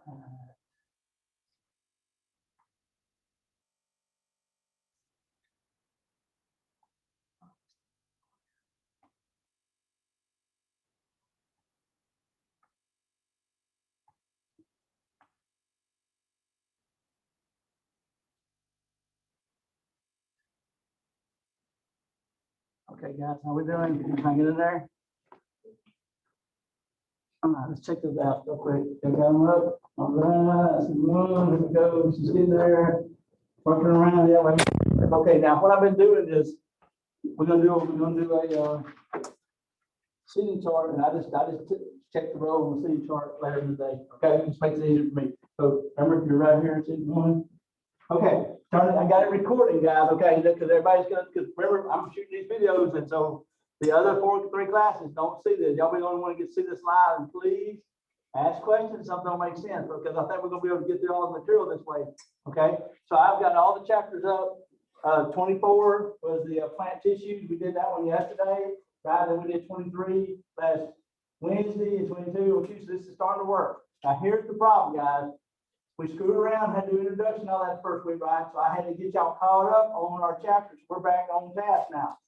Okay, guys, how we doing? Can you hang it in there? All right, let's check this out real quick. Okay, I'm up. All right, that's one. Here we go. She's in there, working around. Yeah, wait. Okay, now what I've been doing is we're gonna do a seating chart, and I just check the row on the seating chart later in the day. Okay, it just makes it easier for me. So remember, you're right here in seating one. Okay, I got it recording, guys. Okay, because everybody's gonna, because remember, I'm shooting these videos, and so the other three classes don't see this. Y'all be the only one to get to see this live, and please ask questions. Something don't make sense, because I think we're gonna be able to get through all the material this way. Okay, so I've got all the chapters up. 24 was the plant tissues. We did that one yesterday. Right, then we did 23 last Wednesday and 22 on Tuesday. This is starting to work. Now here's the problem, guys. We screwed around, had to do introduction all that first week, right? So I had to get y'all caught up on our chapters. We're back on task now.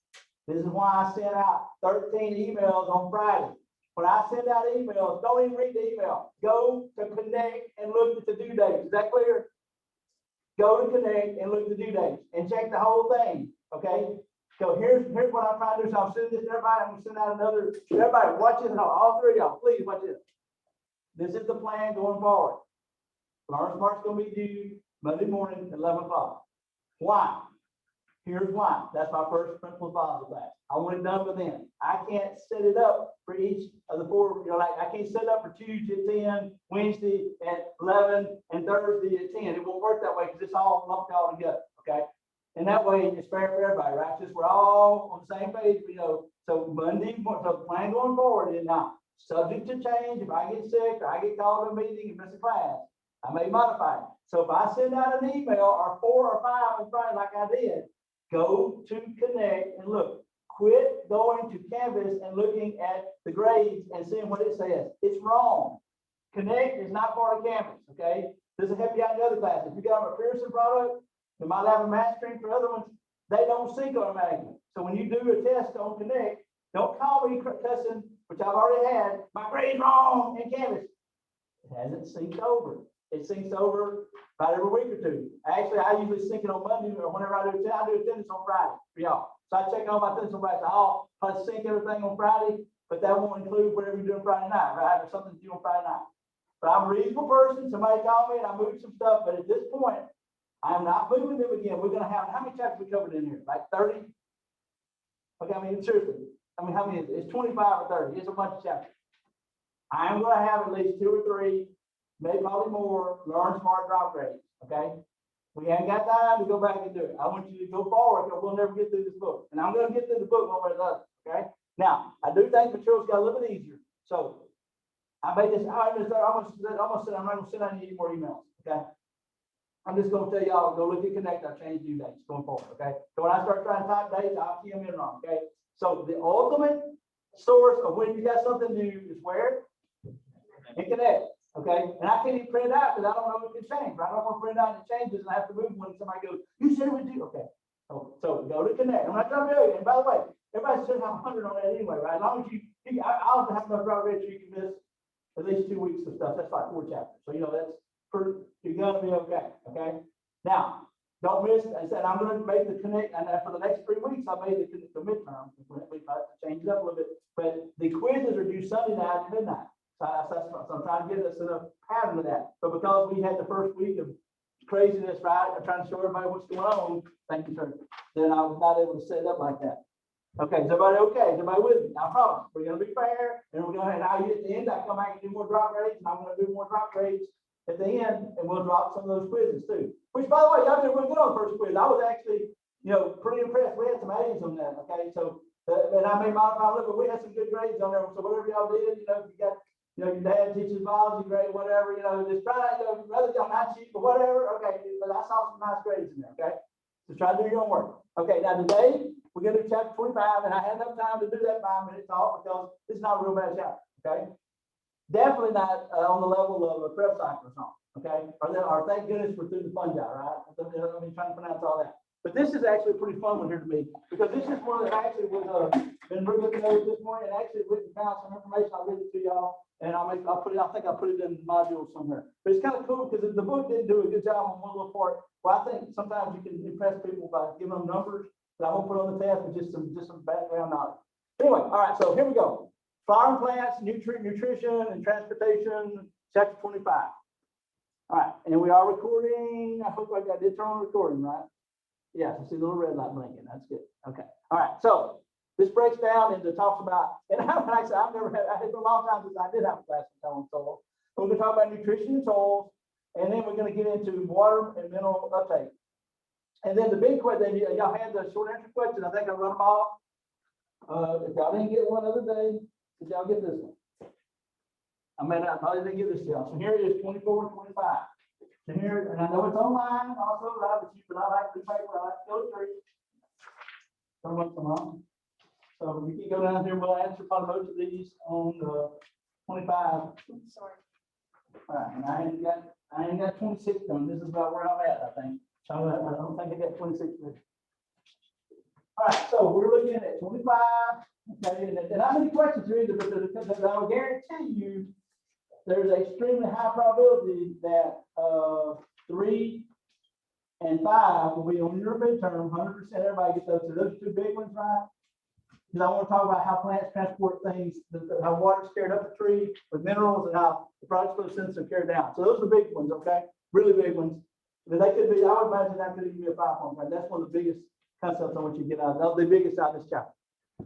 This is why I sent out 13 emails on Friday. When I send out emails, don't even read the email. Go to Connect and look at the due dates. Is that clear? Go to Connect and look at the due dates and check the whole thing. Okay. So here's what I'm trying to do. So I'm sending this to everybody. I'm going to send out another. Everybody, watch this. All three of y'all, please watch this. This is the plan going forward. Learn Smart's going to be due Monday morning at 11 o'clock. Why? Here's why. That's my first principal policy class. I want it done for them. I can't set it up for each of the four. You know, like I can't set it up for Tuesday at 10, Wednesday at 11, and Thursday at 10. It won't work that way because it's all lumped all together. Okay. And that way it's fair for everybody, right? Just we're all on the same page, you know. So Monday, so the plan going forward is now subject to change. If I get sick or I get called to a meeting and miss a class, I may modify it. So if I send out an email or 4 or 5 on Friday like I did, go to Connect and look. Quit going to Canvas and looking at the grades and seeing what it says. It's wrong. Connect is not part of Canvas, okay? This will help you out in the other classes. If you got a Pearson product, you might have a mastering for other ones. They don't sync automatically. So when you do a test on Connect, don't call me cussing, which I've already had. My grade's wrong in Canvas. It hasn't synced over. It syncs over about every week or two. Actually, I usually sync it on Monday or whenever I do attendance on Friday for y'all. So I check all my attendance on Friday. So I'll probably sync everything on Friday, but that won't include whatever you're doing Friday night, right? Or something to do on Friday night. But I'm a reasonable person. Somebody called me and I moved some stuff, but at this point, I'm not moving them again. We're going to have, how many chapters we covered in here? Like 30? Okay, I mean, seriously. I mean, how many is it? It's 25 or 30. It's a bunch of chapters. I'm going to have at least 2 or 3, maybe probably more, learn smart drop grades. Okay. We ain't got time to go back and do it. I want you to go forward because we'll never get through this book. And I'm going to get through the book one way or the other. Okay. Now, I do think materials got a little bit easier. So I made this, I'm not going to send out any more emails. Okay. I'm just going to tell y'all, go look at Connect. I've changed due dates going forward. Okay. So when I start trying to type dates, I'll key them in wrong. Okay. So the ultimate source of when you got something new is where? In Connect. Okay. And I can't even print it out because I don't know if it can change. Right? I don't want to print it out and it changes and I have to move when somebody goes, you said it would do. Okay. So go to Connect. I'm not trying to do it. And by the way, everybody should have 100 on that anyway, right? As long as I'll have enough route rate so you can miss at least 2 weeks of stuff. That's like 4 chapters. So, you know, that's you're going to be okay. Okay. Now, don't miss. I said I'm going to make the Connect, and for the next 3 weeks, I made the midterm. We might change it up a little bit, but the quizzes are due Sunday night at midnight. So I'm trying to get us enough pattern of that. But because we had the first week of craziness, right? I'm trying to show everybody what's going on. Thank you, sir. Then I was not able to set it up like that. Okay, is everybody okay? Is everybody with me? I promise. We're going to be fair, and we're going to. And now at the end, I come back and do more drop grades, and I'm going to do more drop grades at the end, and we'll drop some of those quizzes too. Which, by the way, y'all did really good on the first quiz. I was actually, you know, pretty impressed. We had some A's on that. Okay, so and I made my look, but we had some good grades on there. So whatever y'all did, you know, if you got. You know, your dad teaches biology grade, whatever, you know, just try to, you know, rather y'all not cheap, but whatever, okay, but I saw some nice grades in there, okay? So try to do your own work. Okay, now today, we're going to do chapter 25, and I had enough time to do that 5-minute talk because it's not a real bad chapter, okay? Definitely definitely not on the level of a Krebs cycle or something, okay? Or thank goodness we're through the fungi, right? I mean, trying to pronounce all that. But this is actually a pretty fun one here to me, because this is one that actually was been looking over this morning, and actually went and found some information. I'll read it to y'all, and I'll put it. I think I'll put it in the module somewhere. But it's kind of cool because the book didn't do a good job on one little part. Well, I think sometimes you can impress people by giving them numbers that I won't put on the test, but just some background knowledge. Anyway, all right. So here we go. Flowering plants, nutrition, and transportation, chapter 25. All right, and we are recording. I hope I did turn on recording, right? Yes, I see a little red light blinking. That's good. Okay. All right. So this breaks down into talks about, and actually I've never had, I had for a long time since I did have a class on soil. So we're going to talk about nutrition in soils, and then we're going to get into water and mineral uptake. And then the big question, y'all had the short answer question. I think I run them all. If y'all didn't get one other day, did y'all get this one? I probably didn't get this to y'all. So here it is, 24 and 25. So here, and I know it's online also, right? But I like the paper, I like to go through. So we can go down here, we'll answer probably most of these on the 25. Sorry. All right, and I ain't got 26 done. This is about where I'm at, I think. So I don't think I got 26 done. All right, so we're looking at 25. Okay, and how many questions are in there? Because I will guarantee you there's an extremely high probability that 3 and 5 will be on your midterm. 100% everybody gets those. So those are two big ones, right? Because I want to talk about how plants transport things, how water's carried up the tree with minerals, and how the products photosynthesis are carried down. So those are the big ones, okay? Really big ones. But they could be, I would imagine that could even be a 5-point grade. That's one of the biggest concepts I want you to get out of, the biggest out of this chapter.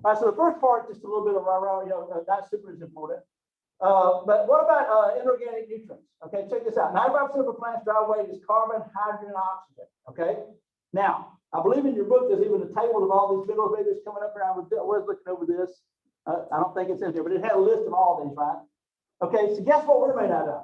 All right, so the first part, just a little bit of rah-rah, not super important. But what about inorganic nutrients? Okay, check this out. 95% of a plant's dry weight is carbon, hydrogen, and oxygen. Okay. Now, I believe in your book there's even a table of all these minerals. Maybe it's coming up here. I was looking over this. I don't think it's in here, but it had a list of all these, right? Okay, so guess what we're made out of?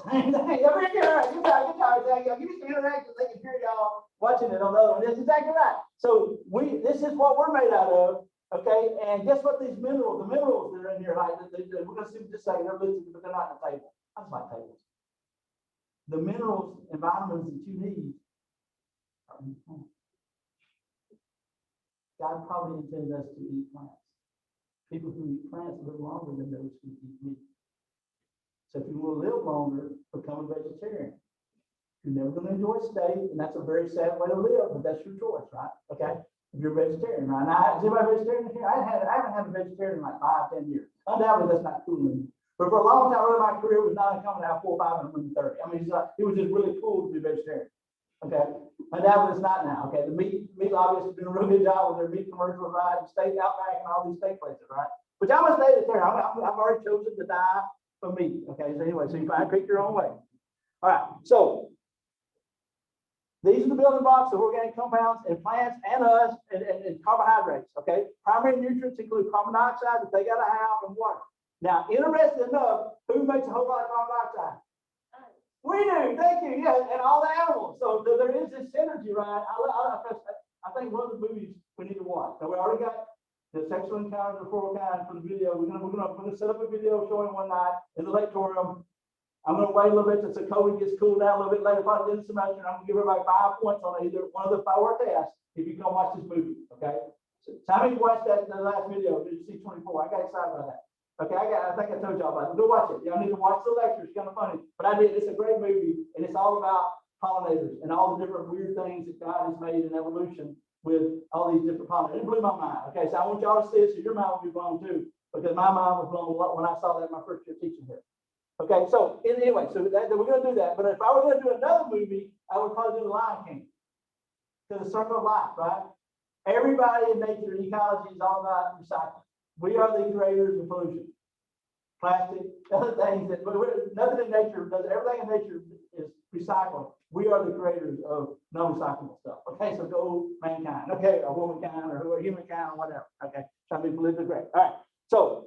Same thing. Every year, good job. I'll give you some interactions. They can hear y'all watching it on the other one. That's exactly right. So this is what we're made out of. Okay, and guess what? These minerals, the minerals that are in here, like we're going to see just a second. They're listed, but they're not in the table. I just like tables. The minerals and vitamins that you need are in plants. God probably intended us to eat plants. People who eat plants live longer than those who eat meat. So if you want to live longer, become a vegetarian. You're never going to enjoy steak, and that's a very sad way to live, but that's your choice, right? Okay. If you're a vegetarian, right? Now, is anybody vegetarian here? I haven't had a vegetarian in like 5-10 years. Undoubtedly, that's not cool anymore. But for a long time, early in my career, it was not uncommon to have 4, 5, and 30. I mean, it was just really cool to be vegetarian. Okay. Undoubtedly, it's not now. Okay. The meat lobbyists have done a really good job with their meat commercials, right? The steak Outback and all these steak places, right? But I'm a vegetarian. I've already chosen to die for meat. Okay. So anyway, so you can pick your own way. All right. So these are the building blocks of organic compounds in plants and us and carbohydrates, okay? Primary nutrients include carbon dioxide that they got to have and water. Now, interesting enough, who makes a whole lot of carbon dioxide? We do, thank you, yeah, and all the animals. So there is this synergy, right? I think one of the movies we need to watch. So we already got the sexual encounters of four kind for the video. We're gonna set up a video showing one night in the Laketorium. I'm going to wait a little bit until COVID gets cooled down a little bit later, probably in the semester, and I'm going to give everybody 5 points on either one of the 4 tests if you come watch this movie, okay? So how many watched that in the last video? Did you see 24? I got excited about that. Okay, I think I told y'all about it. Go watch it. Y'all need to watch the lecture. It's kind of funny. But I did. It's a great movie, and it's all about pollinators and all the different weird things that God has made in evolution with all these different pollinators. It blew my mind. Okay, so I want y'all to see it so your mind will be blown too, because my mind was blown when I saw that in my first year teaching here. Okay, so anyway, so we're going to do that. But if I were going to do another movie, I would probably do The Lion King. To the circle of life, right? Everybody in nature, ecology is all about recycling. We are the creators of pollution. Plastic, other things that nothing in nature does. Everything in nature is recycling. We are the creators of non-recyclable stuff. Okay, so go mankind. Okay, or womankind, or humankind, or whatever. Okay, trying to be politically correct. All right. So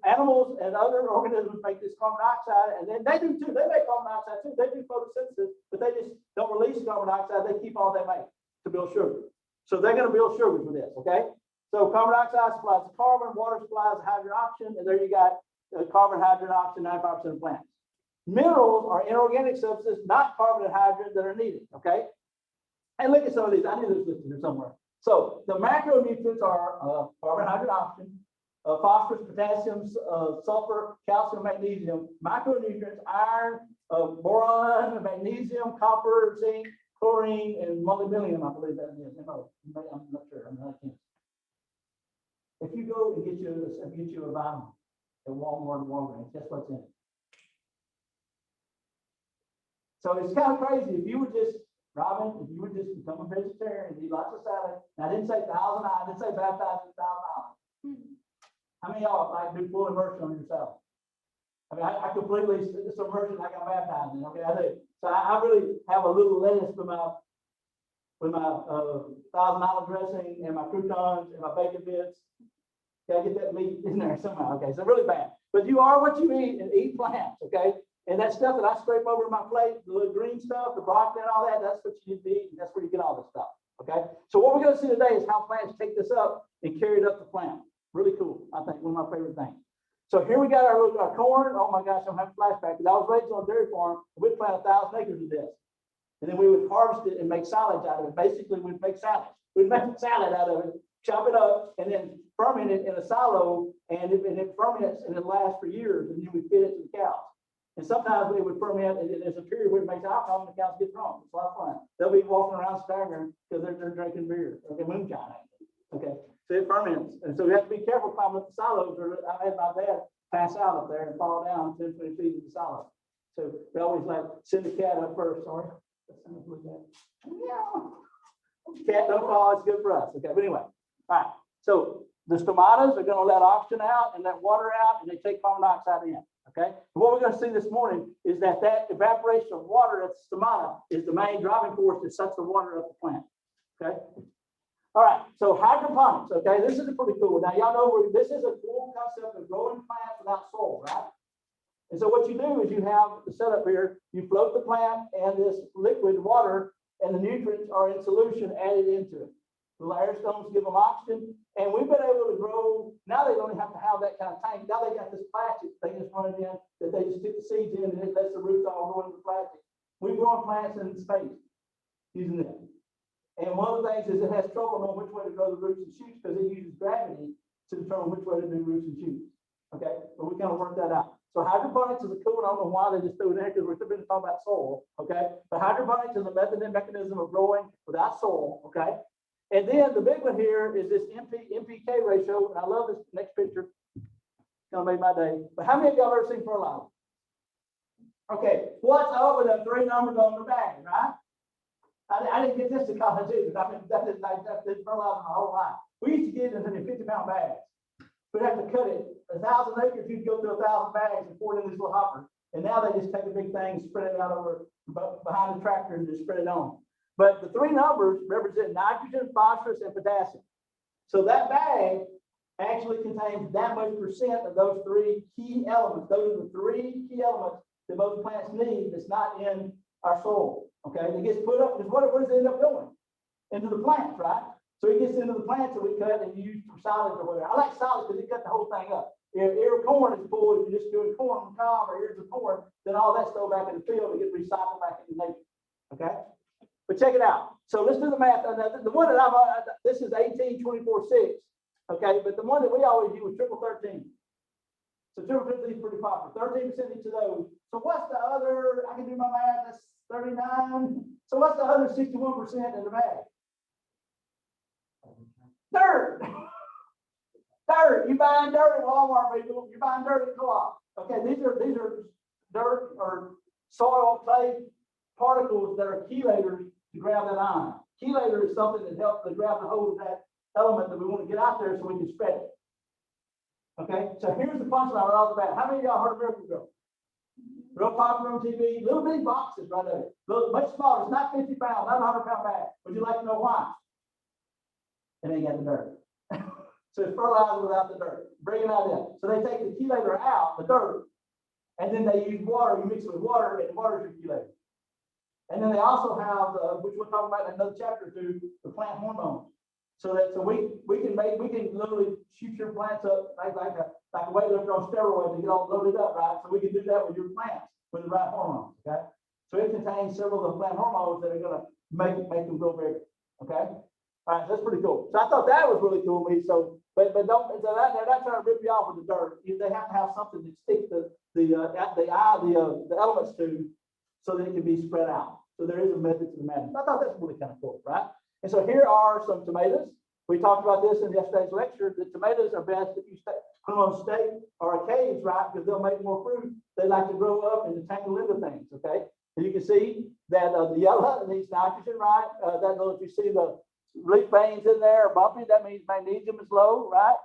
animals and other organisms make this carbon dioxide, and then they do too. They make carbon dioxide too. They do photosynthesis, but they just don't release carbon dioxide. They keep all they make to build sugar. So they're going to build sugar for this. Okay. So carbon dioxide supplies the carbon, water supplies the hydrogen oxygen, and there you got carbon, hydrogen, oxygen, 95% of plants. Minerals are inorganic substances, not carbon and hydrogen, that are needed, okay? And look at some of these. I knew this was listed here somewhere. So the macronutrients are carbon, hydrogen, oxygen, phosphorus, potassium, sulfur, calcium, magnesium. Micronutrients, iron, boron, magnesium, copper, zinc, chlorine, and molybdenum, I believe that is. I'm not sure. I'm not sure. If you go and get you a vitamin at Walmart and Walgreens, guess what's in it? So it's kind of crazy. If you would just, Robin, if you would just become a vegetarian, eat lots of salad. Now, I didn't say $1,000. I didn't say baptize $1,000. How many of y'all like do full immersion on yourself? I mean, I completely submersion like I'm baptizing. Okay, I do. So I really have a little lettuce with my $1,000 dressing and my croutons and my bacon bits. Gotta get that meat in there somehow. Okay, so really bad. But you are what you eat, and eat plants. Okay. And that stuff that I scrape over my plate, the little green stuff, the broccoli and all that, that's what you need to eat, and that's where you get all this stuff, okay? So what we're going to see today is how plants take this up and carry it up the plant. Really cool, I think, one of my favorite things. So here we got our corn. Oh my gosh, I'm having a flashback, because I was raised on a dairy farm. We'd plant 1,000 acres of this. And then we would harvest it and make salads out of it. Basically, we'd make salads. We'd make a salad out of it, chop it up, and then ferment it in a silo, and it ferments, and it lasts for years, and then we feed it to the cows. And sometimes they would ferment, and there's a period where it makes alcohol and the cows get drunk. It's a lot of fun. They'll be walking around staggering because they're drinking beer. Okay, moonshine. Okay, so it ferments. And so we have to be careful climbing up the silos, or I had my dad pass out up there and fall down 10, 20 feet in the silo. So we always like send the cat up first. Sorry. Cat don't fall, it's good for us. Okay, but anyway. All right. So the stomatas are going to let oxygen out and let water out, and they take carbon dioxide in. Okay, and what we're going to see this morning is that evaporation of water at the stomata is the main driving force that sucks the water up the plant. Okay, all right, so hydroponics. Okay, this is pretty cool. Now, y'all know this is a cool concept of growing plants without soil, right? And so what you do is you have the setup here, you float the plant and this liquid water, and the nutrients are in solution added into it. The air stones give them oxygen, and we've been able to grow. Now they don't even have to have that kind of tank. Now they got this plastic they just run it in, that they just stick the seeds in, and it lets the roots all go into the plastic. We're growing plants in space using it. And one of the things is it has trouble knowing which way to grow the roots and shoots, because it uses gravity to determine which way to do roots and shoots. Okay, but we kind of work that out. So hydroponics is a cool one. I don't know why they just threw it in there, because we're still talking about soil. Okay, but hydroponics is a method and mechanism of growing without soil. Okay. And then the big one here is this NPK ratio. And I love this next picture. It's going to make my day. But how many of y'all ever seen fertilizer? Okay, what's up with the 3 numbers on the bag, right? I didn't get this to college either. I mean, that is fertilizer my whole life. We used to get it in 50-pound bags. We'd have to cut it 1,000 acres. You'd go through 1,000 bags and pour it in these little hoppers. And now they just take a big thing, spread it out over behind the tractor, and just spread it on. But the 3 numbers represent nitrogen, phosphorus, and potassium. So that bag actually contains that much percent of those 3 key elements. Those are the 3 key elements that most plants need that's not in our soil. Okay, and it gets put up, because what does it end up going? Into the plants, right? So it gets into the plants that we cut and use for solids or whatever. I like solids because it cut the whole thing up. If ear of corn is full, if you're just doing corn and cob or ears of corn, then all that's thrown back in the field and get recycled back into nature. Okay? But check it out. So let's do the math. The one that this is 1824.6. Okay, but the one that we always use was 13. So 13 is pretty popular. 13% each of those. So what's the other? I can do my math. That's 39. So what's the other 61% in the bag? Dirt. Dirt. You buying dirt at Walmart, people. You're buying dirt at co-op. Okay, these are dirt or soil clay particles that are chelators to grab that ion. Chelator is something that helps to grab the hold of that element that we want to get out there so we can spread it. Okay, so here's the punchline right off the bat. How many of y'all heard of Miracle Grow? Real popular on TV, little bitty boxes right there. Much smaller. It's not 50 pounds, not 100-pound bag. Would you like to know why? It ain't got the dirt. So it's fertilizer without the dirt. Bring it out in. So they take the chelator out, the dirt, and then they use water. You mix it with water, and water is your chelator. And then they also have, which we'll talk about in another chapter or two, the plant hormones. So we can literally shoot your plants up like a weightlifter on steroids and get all loaded up, right? So we can do that with your plants with the right hormones, okay? So it contains several of the plant hormones that are going to make them grow bigger, okay? All right, so that's pretty cool. So I thought that was really cool. But don't, so they're not trying to rip you off with the dirt. They have to have something to stick the elements to, so that it can be spread out. So there is a method to the madness. I thought that's really kind of cool, right? And so here are some tomatoes. We talked about this in yesterday's lecture. The tomatoes are best if you put them on a stake or a cage, right? Because they'll make more fruit. They like to grow up and to tangle into things, okay? And you can see that the yellow needs nitrogen, right? If you see the leaf veins in there are bumpy, that means magnesium is low, right?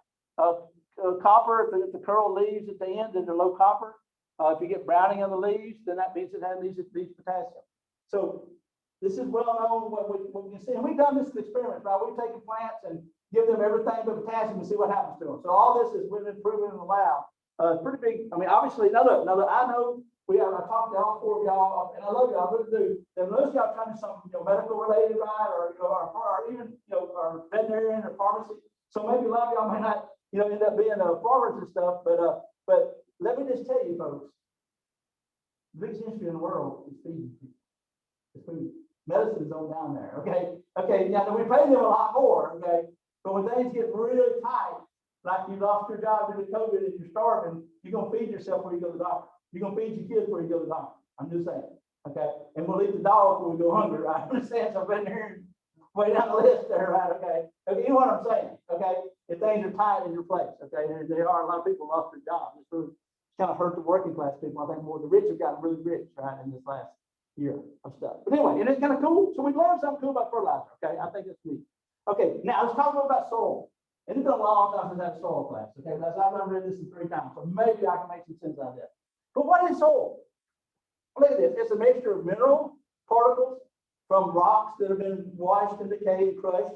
Copper, if the curl leaves at the end, then they're low copper. If you get browning on the leaves, then that means it has these potassium. So this is well known what we can see. And we've done this experiment, right? We've taken plants and give them everything but potassium and see what happens to them. So all this has been proven in the lab. Pretty big. I mean, obviously, I know I talked to all four of y'all, and I love y'all, I really do. And most of y'all trying to do something, medical related, right? Or even, or veterinarian or pharmacy. So maybe a lot of y'all may not, end up being farmers and stuff. But let me just tell you, folks, the biggest industry in the world is feeding people. It's food. Medicine is on down there. Okay. Now we pay them a lot more. Okay. But when things get really tight, like you lost your job due to COVID and you're starving, you're gonna feed yourself before you go to the doctor. You're gonna feed your kids before you go to the doctor. I'm just saying. Okay. And we'll eat the dog before we go hungry, right? I'm just saying, so I've been here way down the list there, right? Okay. You know what I'm saying? Okay. If things are tight in your place, okay. And there are a lot of people lost their jobs. It's kind of hurt the working class people. I think more the rich have gotten really rich, right, in this last year of stuff. But anyway, and it's kind of cool. So we learned something cool about fertilizer. Okay, I think it's neat. Okay, now let's talk about soil. And it's been a long time since I had a soil class. Okay, I've read this 3 times, so maybe I can make some sense out of that. But what is soil? Look at this. It's a mixture of mineral particles from rocks that have been washed and decayed and crushed.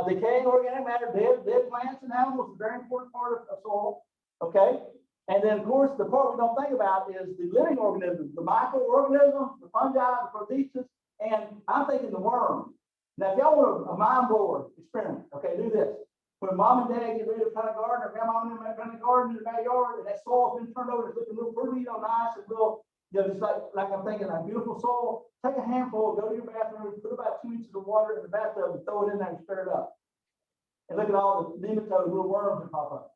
Decaying organic matter, dead plants and animals is a very important part of soil. Okay. And then, of course, the part we don't think about is the living organisms, the microorganisms, the fungi, the protistas, and I'm thinking the worms. Now, if y'all want a mind-blowing experiment, okay, do this. When mom and dad get ready to plant a garden, or grandma and them plant a garden in the backyard, and that soil's been turned over, it's looking real pretty, nice and real, just like I'm thinking, like beautiful soil. Take a handful, go to your bathroom, put about 2 inches of water in the bathtub, and throw it in there and stir it up. And look at all the nematodes, little worms that pop up.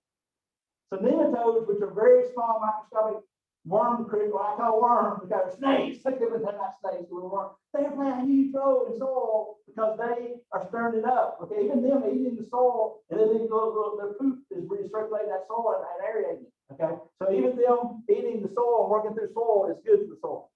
So nematodes, which are very small microscopic worm creatures, what I call worms, because snakes, they're not snakes, little worms. They play a huge role in soil because they are stirring it up. Okay, even them eating the soil, and then their poop is recirculating that soil and aerating it. Okay, so even them eating the soil and working through soil is good for the soil.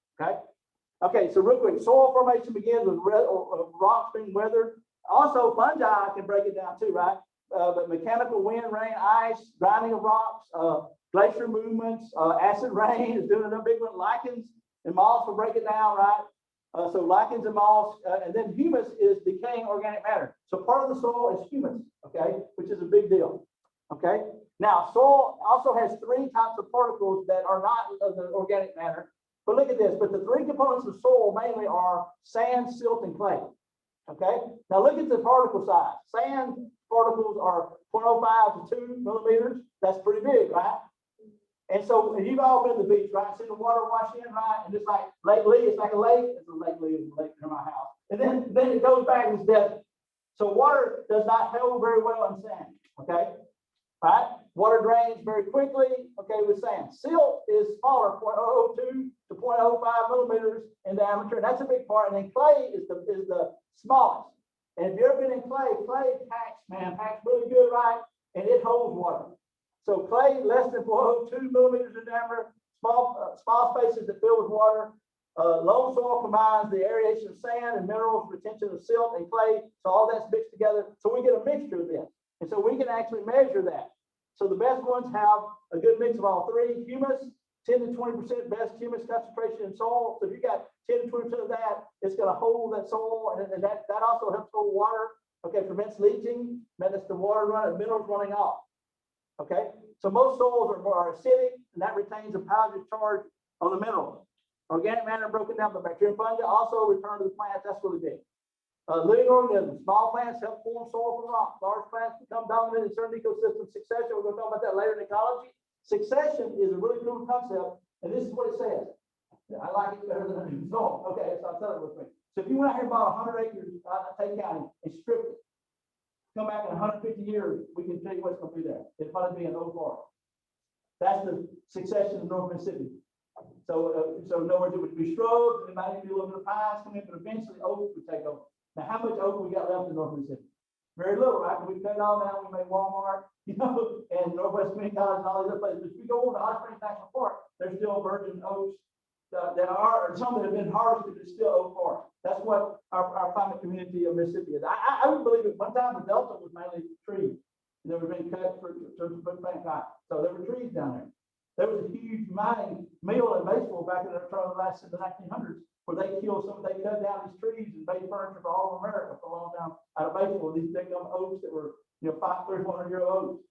Okay, so real quick, soil formation begins with rocks being weathered. Also, fungi can break it down too, right? But mechanical wind, rain, ice, grinding of rocks, glacier movements, acid rain is doing another big one. Lichens and moss will break it down, right? So lichens and moss, and then humus is decaying organic matter. So part of the soil is humus, okay, which is a big deal. Okay. Now, soil also has 3 types of particles that are not of the organic matter. But look at this. But the 3 components of soil mainly are sand, silt, and clay. Okay. Now look at the particle size. Sand particles are 0.05 to 2 millimeters. That's pretty big, right? And so you've all been to the beach, right? Seen the water wash in, right? And it's like Lake Lee. It's like a lake. It's a Lake Lee. It's a lake near my house. And then it goes back and it's desert. So water does not hold very well in sand. Okay. Right? Water drains very quickly, okay, with sand. Silt is smaller, 0.002 to 0.05 millimeters in diameter, and that's a big part. And then clay is the smallest. And if you've ever been in clay packs really good, right? And it holds water. So clay, less than 0.02 millimeters in diameter, small spaces that fill with water. Loam soil combines the aeration of sand and minerals, retention of silt and clay. So all that's mixed together. So we get a mixture of this. And so we can actually measure that. So the best ones have a good mix of all 3. Humus, 10 to 20% best humus concentration in soil. So if you got 10 to 20% of that, it's going to hold that soil, and that also helps hold water. Okay, prevents leaching, prevents the minerals running off. Okay, so most soils are acidic, and that retains a positive charge on the minerals. Organic matter broken down by bacteria and fungi also return to the plants. That's really big. Living organisms, small plants help form soil from rock. Large plants become dominant in certain ecosystems. Succession, we're going to talk about that later in ecology. Succession is a really cool concept, and this is what it says. I like it better than I do soil. Okay, so I'll tell it real quick. So if you went out here and bought 100 acres out of Tate County and stripped it, come back in 150 years, we can tell you what's going to be there. It'll probably be an oak forest. That's the succession of North Mississippi. So in other words, it would be shrubs, it might be a little bit of pines coming in, but eventually oak would take over. Now, how much oak we got left in North Mississippi? Very little, right? We cut it all down, we made Walmart, and Northwest Community College and all these other places. But if you go over to Hot Springs National Park, there's still virgin oaks that are, some that have been harvested, is still oak forest. That's what our climate community of Mississippi is. I would believe at one time the Delta was mainly trees. They were being cut for plant cotton. So there were trees down there. There was a huge mining mill in Batesville back in the 1900s, where they cut down these trees and made furniture for all of America for a long time out of Batesville. These big oaks that were, 500-400-year-old oaks.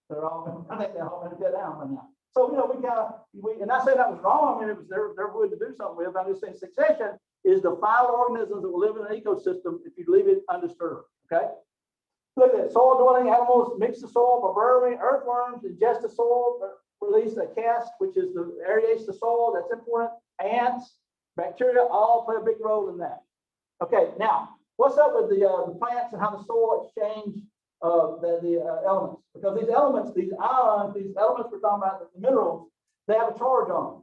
They're all, I think they're all been cut down by now. So, and I say that was wrong. I mean, it was their wood to do something with. I'm just saying succession is the final organisms that will live in an ecosystem if you leave it undisturbed. Okay. Look at that. Soil dwelling animals mix the soil by burrowing. Earthworms ingest the soil, release a cast, which is the aerates the soil. That's important. Ants, bacteria, all play a big role in that. Okay, now what's up with the plants and how the soil exchange the elements? Because these elements, these ions, these elements we're talking about, the minerals, they have a charge on them.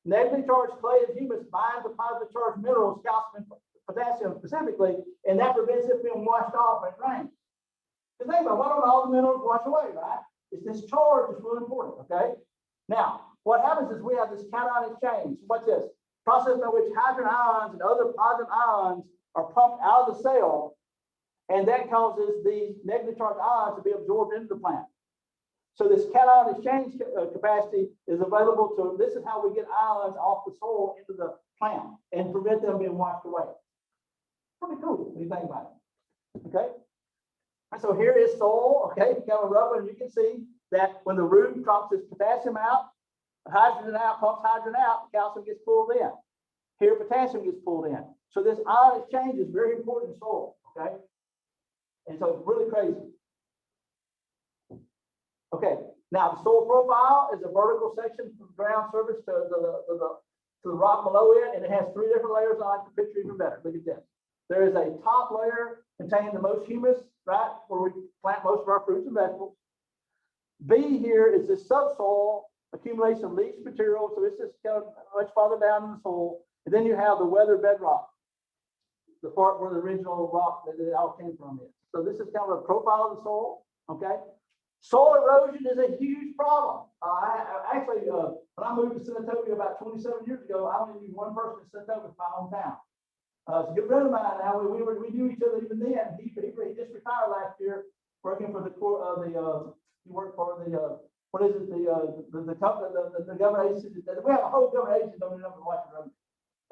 Negatively charged clay and humus bind to positively charged minerals, calcium and potassium specifically, and that prevents it being washed off when it rains. Because think about, why don't all the minerals wash away, right? It's this charge that's really important, okay? Now, what happens is we have this cation exchange. What's this? Process by which hydrogen ions and other positive ions are pumped out of the cell, and that causes these negatively charged ions to be absorbed into the plant. So this cation exchange capacity is available to, this is how we get ions off the soil into the plant and prevent them being washed away. Pretty cool when you think about it, okay? And so here is soil, okay, kind of rubber, and you can see that when the root drops its potassium out, hydrogen out, pumps hydrogen out, calcium gets pulled in. Here, potassium gets pulled in. So this ion exchange is very important in soil, okay? And so it's really crazy. Okay, now the soil profile is a vertical section from ground surface to the rock below it, and it has 3 different layers on it to picture even better. Look at this. There is a top layer containing the most humus, right, where we plant most of our fruits and vegetables. B here is this subsoil accumulation of leach material, so it's just kind of much farther down in the soil. And then you have the weathered bedrock, the part where the original rock that it all came from is. So this is kind of a profile of the soil, okay? Soil erosion is a huge problem. Actually, when I moved to Senatobia about 27 years ago, I only knew one person in Senatobia, my hometown. It's a good friend of mine now. We knew each other even then. He just retired last year, working for he worked for the what is it, the company, the government agency. We have a whole government agency don't even know what to run.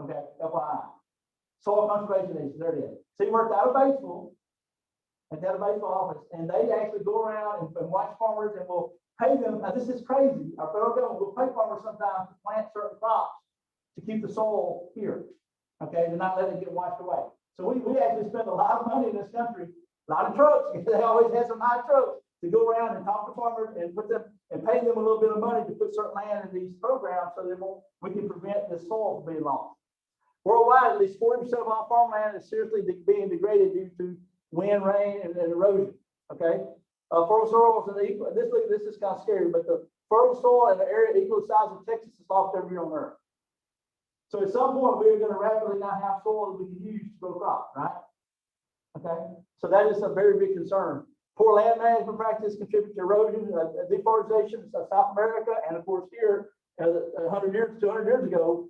Okay, FYI. Soil Conservation Agency, there it is. So he worked out of Batesville, at the Batesville office, and they actually go around and watch farmers and will pay them. Now this is crazy. Our federal government will pay farmers sometimes to plant certain crops to keep the soil here. Okay, to not let it get washed away. So we actually spend a lot of money in this country, a lot of trucks. They always have some high trucks to go around and talk to farmers and put them and pay them a little bit of money to put certain land in these programs so that we can prevent the soil from being lost. Worldwide, at least 40% of all farmland is seriously being degraded due to wind, rain, and erosion. Okay, fertile soils and this is kind of scary, but the fertile soil in the area equal the size of Texas is lost every year on Earth. So at some point, we're going to rapidly not have soil that we can use to grow crops, right? Okay, so that is a very big concern. Poor land management practice contribute to erosion, deforestation of South America, and of course here, 100 years, 200 years ago,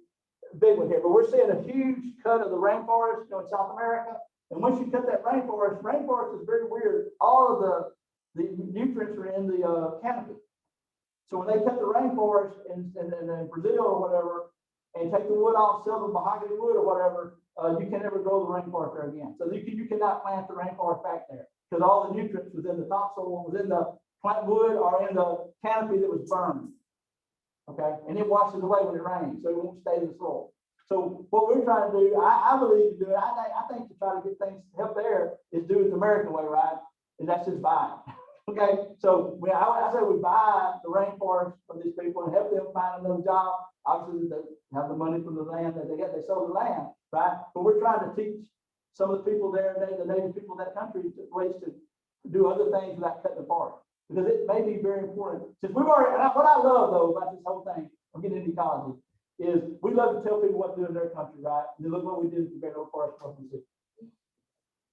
big one here. But we're seeing a huge cut of the rainforest, in South America. And once you cut that rainforest is very weird. All of the nutrients are in the canopy. So when they cut the rainforest in Brazil or whatever, and take the wood off, sell the mahogany wood or whatever, you can never grow the rainforest there again. So you cannot plant the rainforest back there because all the nutrients within the topsoil, within the plant wood, or in the canopy that was burned. Okay, and it washes away when it rains, so it won't stay in the soil. So what we're trying to do, I believe to do it, I think to try to get things help there is do it the American way, right? And that's just buy it. Okay, so I say we buy the rainforest from these people and help them find another job. Obviously, they have the money from the land that they get, they sold the land, right? But we're trying to teach some of the people there, the native people of that country, ways to do other things without cutting the forest. Because it may be very important. Since we've already, what I love though about this whole thing, I'm getting into ecology, is we love to tell people what to do in their country, right? And look what we did to Great Oak Forest.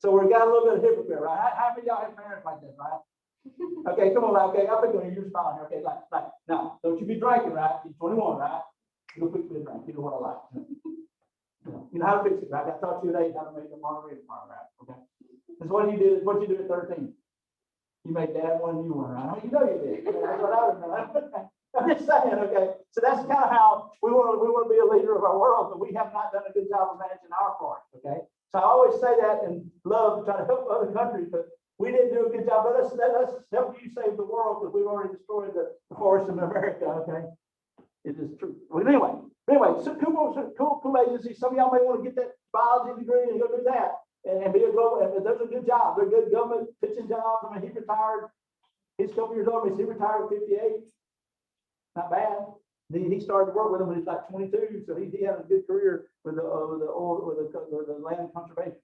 So we've got a little bit of hypocrite, right? How many of y'all have parents like this, right? Okay, come on, okay, I'll pick on you, you're smiling here, okay, like, now, don't you be drinking, right? You're 21, right? You'll fix me a drink, you know what I like. You know how to fix it, right? I taught you at 8 how to make a margarita, right? Okay. That's what you did at 13. You made dad one, you one, right? You know you did. That's what I was doing. I'm just saying, okay. So that's kind of how we want to be a leader of our world, but we have not done a good job of managing our part, okay? So I always say that and love to try to help other countries, but we didn't do a good job. But let's help you save the world because we've already destroyed the forests in America, okay? It is true. Well, anyway, so cool agency. Some of y'all may want to get that biology degree and go do that and be a global. And those are good jobs. They're good government pitching jobs. I mean, he retired. He's a couple years old. He retired at 58. Not bad. He started to work with him when he was like 22, so he had a good career with the land conservation.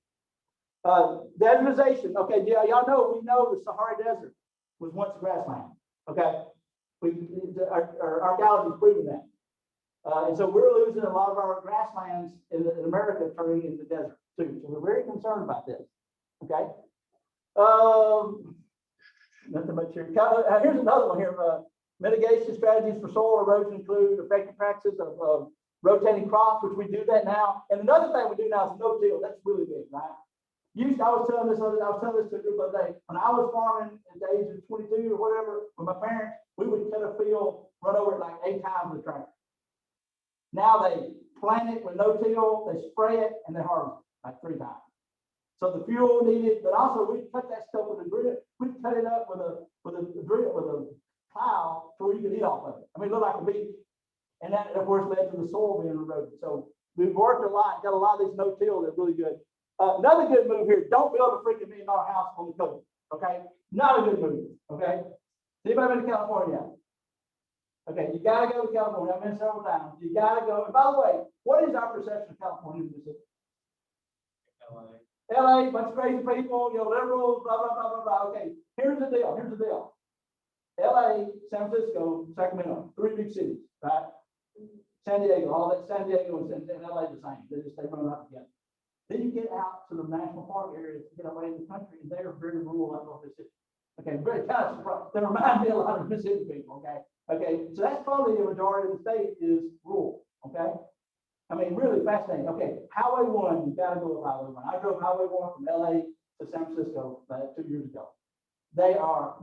Desertization. Okay, yeah, y'all know we know the Sahara Desert was once grassland. Okay, our archaeology is proving that, and so we're losing a lot of our grasslands in America, turning into desert too. So we're very concerned about this. Okay. Nothing much here. Here's another one here. Mitigation strategies for soil erosion include effective practices of rotating crops, which we do that now. And another thing we do now is no-till. That's really big, right? I was telling this to a group the other day. When I was farming at the age of 22 or whatever, with my parents, we would cut a field, run over it like 8 times with a tractor. Now they plant it with no-till, they spray it, and they harvest it like 3 times. So the fuel needed, but also we cut that stuff with a drill. We cut it up with a drill, with a plow, so you could eat off of it. I mean, it looked like a beach, and that of course led to the soil being eroded. So we've worked a lot, got a lot of these no-till that's really good. Another good move here: don't build a freaking $1 million house on the coast. Okay, not a good move. Okay, anybody been to California? Okay, you gotta go to California. I've been several times. You gotta go. And by the way, what is our perception of California, Mississippi? LA, bunch of crazy people, liberals, blah blah blah blah blah. Okay, here's the deal. LA, San Francisco, Sacramento, 3 big cities, right? San Diego, all that. San Diego and LA the same. They run out together. Then you get out to the national park areas, get away in the country, and they're very rural like Mississippi. Okay, very kind of surprised. They remind me a lot of Mississippi people. Okay, so that's probably the majority of the state is rural. Okay, I mean, really fascinating. Okay, Highway 1, you got to go with Highway 1. I drove Highway 1 from LA to San Francisco 2 years ago.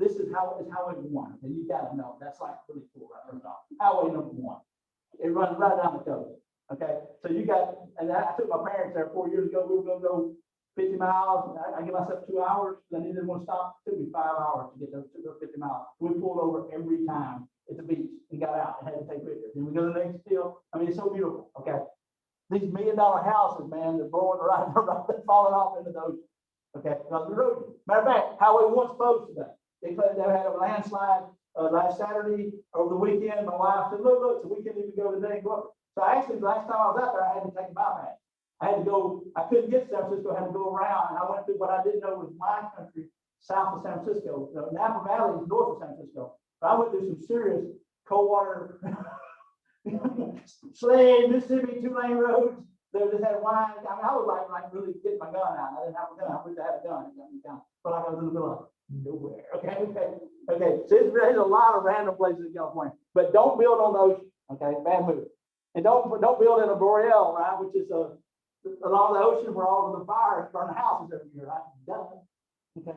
This is Highway 1, and you got to know that's like really cool, right? First off, Highway number 1. It runs right down the coast. Okay, so you got, and I took my parents there 4 years ago. We were going to go 50 miles. I give myself 2 hours. Then I didn't want to stop. It took me 5 hours to get those 50 miles. We pulled over every time at the beach and got out and had to take pictures. And we go to the next hill. I mean, it's so beautiful. Okay, these $1 million houses, man, they're blowing right, they're falling off into the ocean. Okay, because the road. Matter of fact, Highway 1's closed today. They had a landslide last Saturday over the weekend. My wife said, look, so we can't even go today and go up. So actually, the last time I was out there, I had to take a bypass. I had to go, I couldn't get to San Francisco, I had to go around, and I went through what I didn't know was wine country south of San Francisco. Napa Valley is north of San Francisco. But I went through some serious cold water, Slade, Mississippi, 2-lane roads. They just had wine. I mean, I was like really getting my gun out. I didn't have a gun. I wish I had a gun. But like I was in the middle of nowhere. Okay. So there's a lot of random places in California. But don't build on the ocean. Okay, bad move. And don't build in a boreal, right? Which is along the ocean where all of the fires burn the houses every year, right? Done. Okay.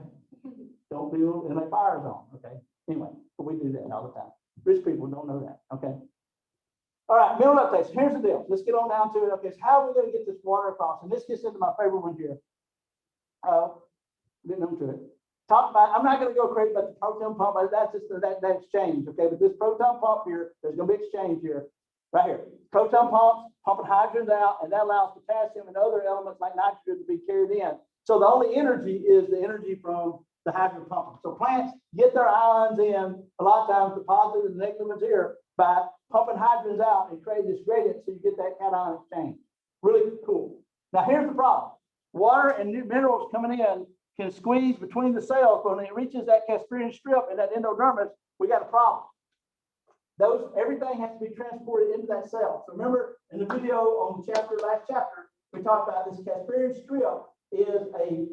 Don't build in a fire zone. Okay. Anyway, but we do that all the time. Rich people don't know that. Okay. All right, mineral updates. Here's the deal. Let's get on down to it. Okay, so how are we going to get this water across? And this gets into my favorite one here. Getting into it. Talk about. I'm not going to go crazy about the proton pump. That's just that exchange. Okay, but this proton pump here, there's going to be exchange here. right here. Proton pumps, pumping hydrogens out, and that allows potassium and other elements like nitrogen to be carried in. So the only energy is the energy from the hydrogen pumping. So plants get their ions in, a lot of times the positive and the negative ones here, by pumping hydrogens out and creating this gradient so you get that cation exchange. Really cool. Now here's the problem. Water and new minerals coming in can squeeze between the cells, but when it reaches that Casparian strip and that endodermis, we got a problem. Everything has to be transported into that cell. So remember in the video on the last chapter, we talked about this Casparian strip is a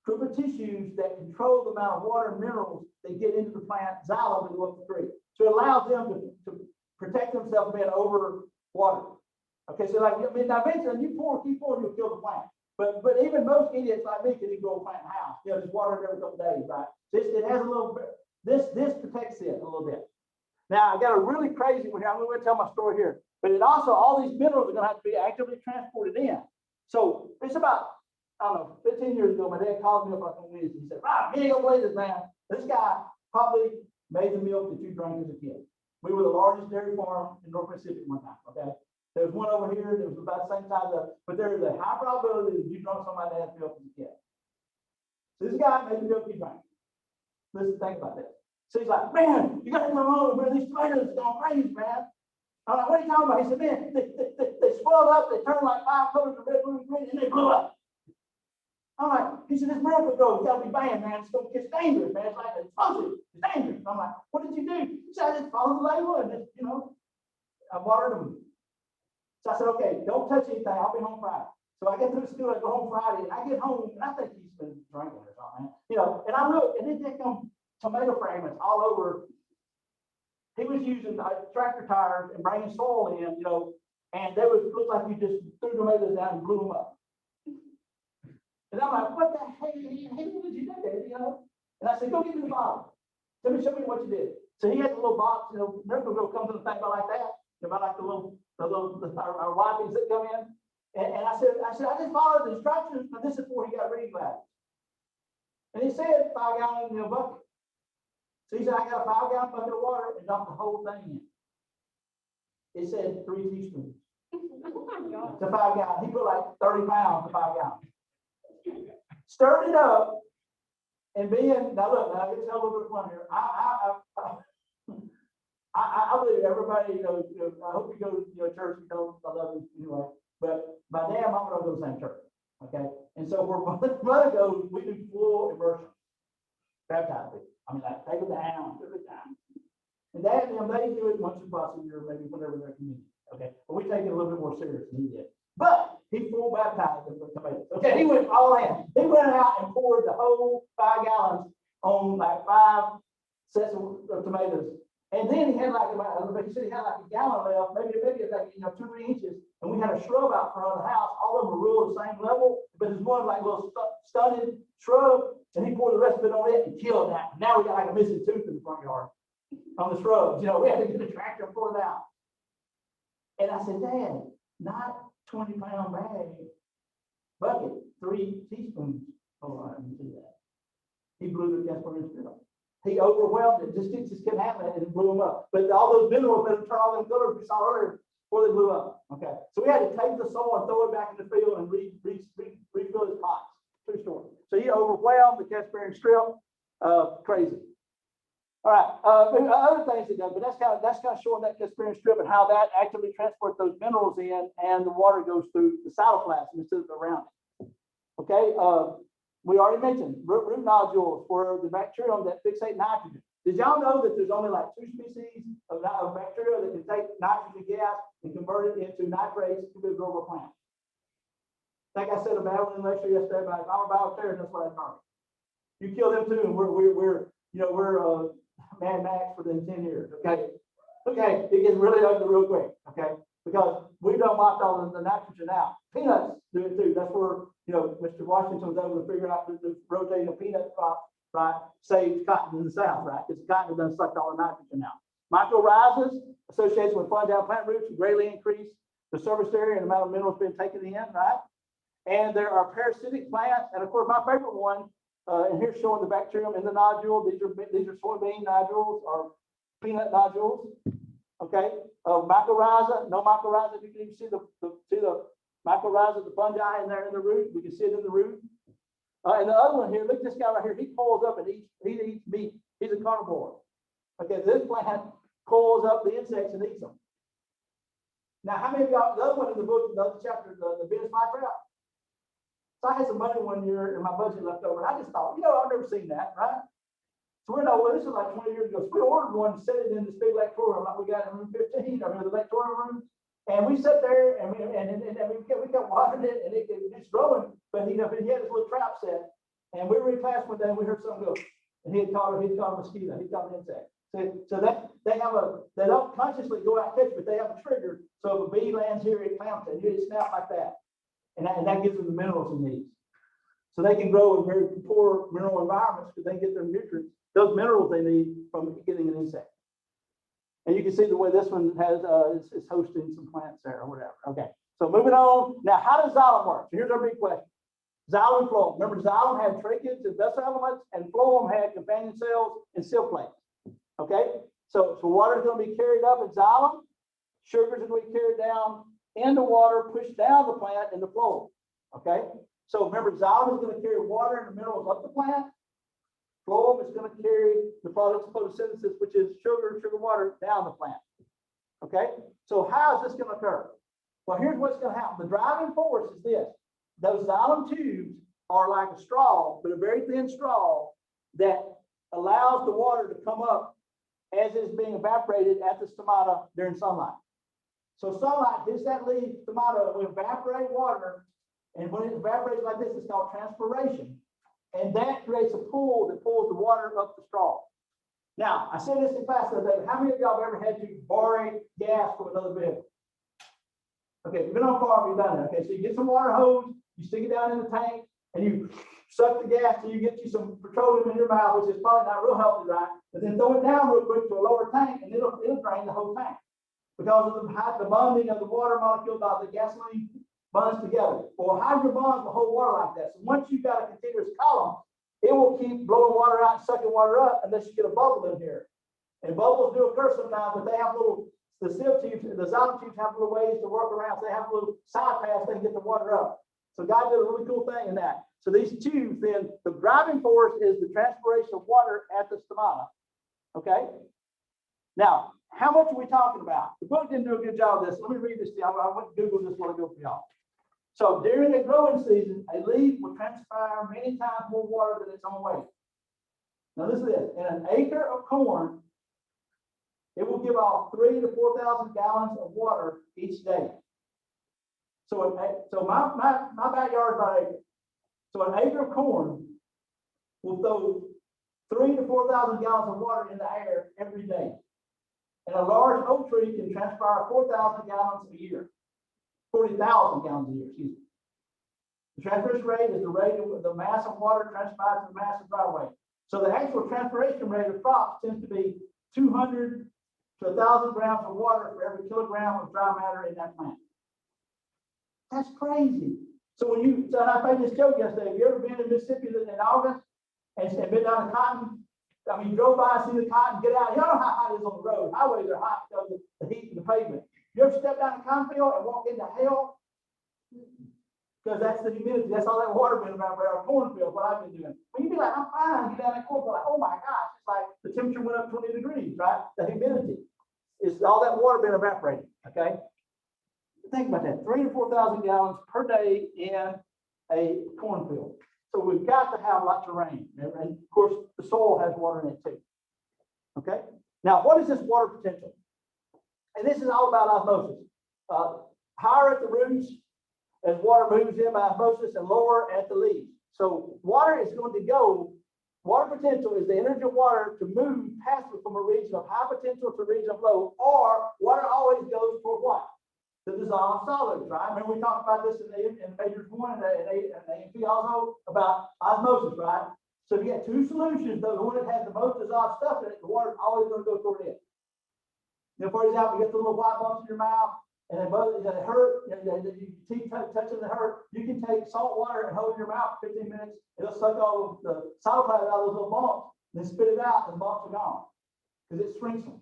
group of tissues that control the amount of water and minerals that get into the plant xylem and go up the tree. So it allows them to protect themselves from being over water. Okay, so like, I mean, now eventually you keep pouring, you'll kill the plant. But even most idiots like me can grow a plant in a house. You know, just water it every couple of days, right? It has a little bit, this protects it a little bit. Now I got a really crazy one here. I'm going to tell my story here. But it also, all these minerals are going to have to be actively transported in. So it's about, I don't know, 15 years ago, my dad called me up on Wednesday. He said, "Rob, you ain't gonna believe this, man. This guy probably made the milk that you drank as a kid." We were the largest dairy farm in North Mississippi one time, okay? There was one over here that was about the same size, but there is a high probability that you drank some of my dad's milk as a kid. So this guy made the milk he drank. Listen, think about this. So he's like, "Man, you got to come home, man. These tomatoes are going crazy, man." I'm like, "What are you talking about?" He said, "Man, they swelled up, they turned like 5 colors of red, blue, and green, and they blew up." I'm like, he said, "This miracle grow, you gotta be banned, man. It's dangerous, man. It's like explosive. It's dangerous." I'm like, "What did you do?" He said, "I just followed the label and just, I watered them." So I said, "Okay, don't touch anything. I'll be home Friday." So I get through school, I go home Friday, and I get home, and I think he's been drinking or something, and I look, and it come tomato fragments all over. He was using tractor tires and bringing soil in, and they would look like you just threw tomatoes down and blew them up. And I'm like, "What the hell did you do, Daddy?" And I said, "Go get me the bottle. Show me what you did." So he had a little box, Miracle Grow comes in a thing about like that, about like the little our wipings that come in. And I said, "I just followed the instructions, but this is before he got reading glasses." And he said 5 gallon bucket. So he said, "I got a 5 gallon bucket of water and dumped the whole thing in." It said 3 teaspoons. Oh my God. To 5 gallons. He put like 30 pounds to 5 gallons. Stirred it up, and now look, I can tell a little bit of fun here. I believe everybody, I hope you go to church, I love you anyway. But my dad and mama don't go to the same church. Okay. And so where mother goes, we do full immersion. Baptize people. I mean, like take it down. And dad and them, they do it once or twice a year, maybe whenever they're communion. Okay. But we take it a little bit more serious than he did. But he full baptized them with tomatoes. Okay, he went all in. He went out and poured the whole 5 gallons on like 5 sets of tomatoes. And then he had like he said he had like a gallon left, maybe like 2 or 3 inches. And we had a shrub out front of the house. All of them were real the same level, but there's one like little stunted shrub, and he poured the rest of it on it and killed that. Now we got like a missing tooth in the front yard on the shrubs. We had to get the tractor and pull it out. And I said, "Dad, not 20-pound bag, bucket, 3 teaspoons." Oh, I didn't see that. He blew the Casparian strip. He overwhelmed it, just couldn't handle it, and it blew them up. But all those minerals made them turn all them colors we saw earlier before they blew up. Okay, so we had to take the soil and throw it back in the field and refill his pots. True story. So he overwhelmed the Casparian strip. Crazy. All right, other things he does, but that's kind of showing that Casparian strip and how that actively transports those minerals in, and the water goes through the cytoplasm instead of around it. Okay, we already mentioned root nodules for the bacterium that fixate nitrogen. Did y'all know that there's only like 2 species of bacteria that can take nitrogen gas and convert it into nitrates to grow a plant? I think I said a bad one in the lecture yesterday about our bacteria. That's what I target. You kill them too, and we're Mad Max for the 10 years. Okay, it gets really ugly real quick. Okay, because we don't lock all the nitrogen out. Peanuts do it too. That's where Mr. Washington was able to figure out the rotating a peanut crop, right, saves cotton in the South, right? Because cotton doesn't suck all the nitrogen out. Mycorrhizas associated with fungi plant roots greatly increase the surface area and the amount of minerals being taken in, right? And there are parasitic plants, and of course my favorite one, and here's showing the bacterium in the nodule. These are soybean nodules or peanut nodules. Okay, mycorrhiza, no mycorrhiza. You can even see the mycorrhiza, the fungi in there in the root. We can see it in the root. And the other one here, look at this guy right here. He coils up and he eats meat. He's a carnivore. Okay, this plant coils up the insects and eats them. Now, how many of y'all, the other one in the book, the other chapter, the Venus flytrap? So I had some money one year in my budget left over. And I just thought, I've never seen that, right? So we're well, this is like 20 years ago. So we ordered one and set it in this big lectorium like we got in room 15, or in the lectorium room. And we sat there and we kept watering it, and it's growing. But he had this little trap set, and we were in class one day and we heard something go, and he had caught a mosquito, he caught an insect. So that they don't consciously go out and catch, but they have a trigger. So if a bee lands here, it clamps it, it snaps like that, and that gives them the minerals it needs. So they can grow in very poor mineral environments because they get their nutrients, those minerals they need from getting an insect. And you can see the way this one has is hosting some plants there or whatever. Okay, so moving on. Now, how does xylem work? So here's our big question. Xylem and phloem. Remember, xylem had tracheids and vessel elements, and phloem had companion cells and silk plates. Okay, so water is going to be carried up at xylem. Sugars are going to be carried down into water, pushed down the plant in the phloem. Okay, so remember, xylem is going to carry water and the minerals up the plant. Phloem is going to carry the products of photosynthesis, which is sugar, water, down the plant. Okay, so how is this going to occur? Well, here's what's going to happen. The driving force is this. Those xylem tubes are like a straw, but a very thin straw that allows the water to come up as it's being evaporated at the stomata during sunlight. So sunlight hits that leaf, stomata will evaporate water, and when it evaporates like this, it's called transpiration. And that creates a pool that pulls the water up the straw. Now, I said this in class the other day, but how many of y'all have ever had to borrow gas from another vehicle? Okay, you've been on a farm, you've done it. Okay, so you get some water hose, you stick it down in the tank, and you suck the gas till you get you some petroleum in your mouth, which is probably not real healthy, right? But then throw it down real quick to a lower tank, and it'll drain the whole tank. Because of the bonding of the water molecule by the gasoline bonds together. Well, hydrogen bonds will hold water like that. So once you've got a continuous column, it will keep blowing water out and sucking water up unless you get a bubble in here. And bubbles do occur sometimes, but they have the sieve tubes, the xylem tubes have little ways to work around. So they have a little side pass, they can get the water up. So God did a really cool thing in that. So these tubes, then the driving force is the transpiration of water at the stomata. Okay. Now, how much are we talking about? The book didn't do a good job of this. Let me read this to you. I went to Google this while I go for y'all. So during the growing season, a leaf will transpire many times more water than its own weight. Now listen to this. In an acre of corn, it will give off 3,000 to 4,000 gallons of water each day. So my backyard is about an acre. So an acre of corn will throw 3,000 to 4,000 gallons of water in the air every day. And a large oak tree can transpire 4,000 gallons a year. 40,000 gallons a year, excuse me. The transpiration rate is the rate of the mass of water transpired to the mass of dry weight. So the actual transpiration rate of crops tends to be 200 to 1,000 grams of water for every kilogram of dry matter in that plant. That's crazy. So I made this joke yesterday. Have you ever been in Mississippi in August and been down to cotton? I mean, you drove by and see the cotton, get out. You don't know how hot it is on the road. Highways are hot because of the heat of the pavement. You ever step down a cotton field and walk into hell? Because that's the humidity. That's all that water been around our cornfield, what I've been doing. When you be like, I'm fine, get down that cornfield, like, oh my gosh, it's like the temperature went up 20 degrees, right? The humidity is all that water been evaporated, okay? Think about that, 3,000 to 4,000 gallons per day in a cornfield. So we've got to have lots of rain. And of course, the soil has water in it too. Okay. Now, what is this water potential? And this is all about osmosis. Higher at the roots as water moves in by osmosis, and lower at the leaves. So water is going to go, water potential is the energy of water to move passively from a region of high potential to a region of low, or water always goes toward what? The dissolved solids, right? Remember we talked about this in Majors 1 and A&P also about osmosis, right? So if you get two solutions, the one that has the most dissolved stuff in it, the water is always going to go toward it. You know, for example, you get the little white bumps in your mouth, and they hurt, you keep touching the hurt. You can take salt water and hold it in your mouth for 15 minutes. It'll suck all of the salt out of those little bumps, and then spit it out, and the bumps are gone because it shrinks them.